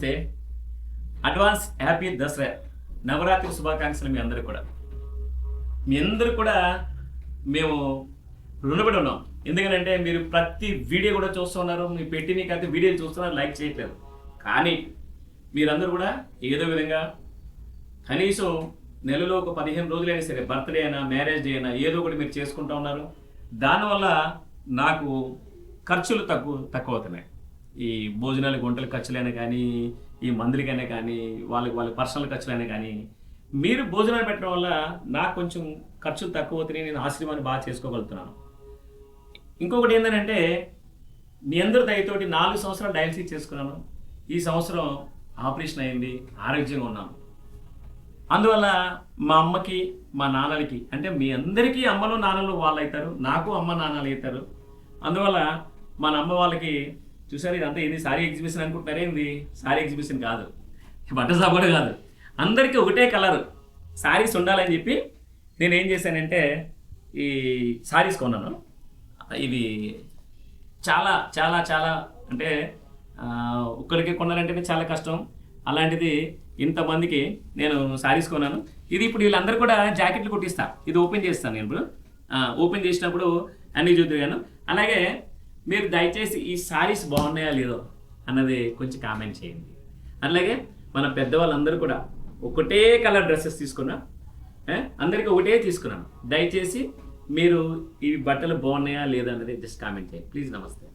నమస్తే. Advance happy Dasara Navratri శుభాకాంక్షలు మీ అందరూ కూడా. మీ అందరూ కూడా మేము రుణపడి ఉన్నాం. ఎందుకంటే మీరు ప్రతి వీడియో కూడా చూస్తున్నారు, మీ పెట్టినకైతే వీడియోలు చూస్తున్నారు, లైక్ చేయట్లేదు. కానీ మీరందరూ కూడా ఏదో విధంగా కనీసం నెలలో ఒక 15 రోజులైనా సరే, బర్త్డే అయినా మ్యారేజ్ డే అయినా ఏదో ఒకటి మీరు చేసుకుంటూ ఉన్నారు. దానివల్ల నాకు ఖర్చులు తక్కువ అవుతున్నాయి. ఈ భోజనాలు గుంటల ఖర్చులైనా కానీ, ఈ మందులకైనా కానీ, వాళ్ళ పర్సనల్ ఖర్చులైనా కానీ, మీరు భోజనాలు పెట్టడం వల్ల నాకు కొంచెం ఖర్చులు తక్కువ అవుతున్నాయి. నేను ఆశ్రమాన్ని బాగా చేసుకోగలుగుతున్నాను. ఇంకొకటి ఏంటంటే, మీ అందరి దయతోటి 4 సంవత్సరాలు డయాలసిస్ చేసుకున్నాను. ఈ సంవత్సరం ఆపరేషన్ అయింది, ఆరోగ్యంగా ఉన్నాను. అందువల్ల మా అమ్మకి మా నాన్నలకి, అంటే మీ అందరికీ అమ్మలు నాన్నలు వాళ్ళు అవుతారు, నాకు అమ్మ నాన్నలు అవుతారు. అందువల్ల మన అమ్మ వాళ్ళకి చూసారు, ఇదంతా ఇది సారీ ఎగ్జిబిషన్ అనుకుంటున్నారే, ఇది సారీ ఎగ్జిబిషన్ కాదు, బట్టల షాప్ కూడా కాదు. అందరికీ ఒకటే కలర్ శారీస్ ఉండాలని చెప్పి నేను ఏం చేశానంటే ఈ శారీస్ కొన్నాను. ఇవి చాలా చాలా చాలా అంటే ఒక్కరికి కొనాలంటేనే చాలా కష్టం. అలాంటిది ఇంతమందికి నేను శారీస్ కొన్నాను. ఇది ఇప్పుడు వీళ్ళందరూ కూడా జాకెట్లు కుట్టిస్తా. ఇది ఓపెన్ చేస్తాను నేను ఇప్పుడు. ఓపెన్ చేసినప్పుడు అన్నీ చూద్దాను. అలాగే మీరు దయచేసి ఈ శారీస్ బాగున్నాయా లేదో అన్నది కొంచెం కామెంట్ చేయండి. అలాగే మన పెద్దవాళ్ళందరూ కూడా ఒకటే కలర్ డ్రెస్సెస్ తీసుకున్నా, అందరికీ ఒకటే తీసుకున్నాను. దయచేసి మీరు ఈ బట్టలు బాగున్నాయా లేదా అన్నది జస్ట్ కామెంట్ చేయండి ప్లీజ్. నమస్తే.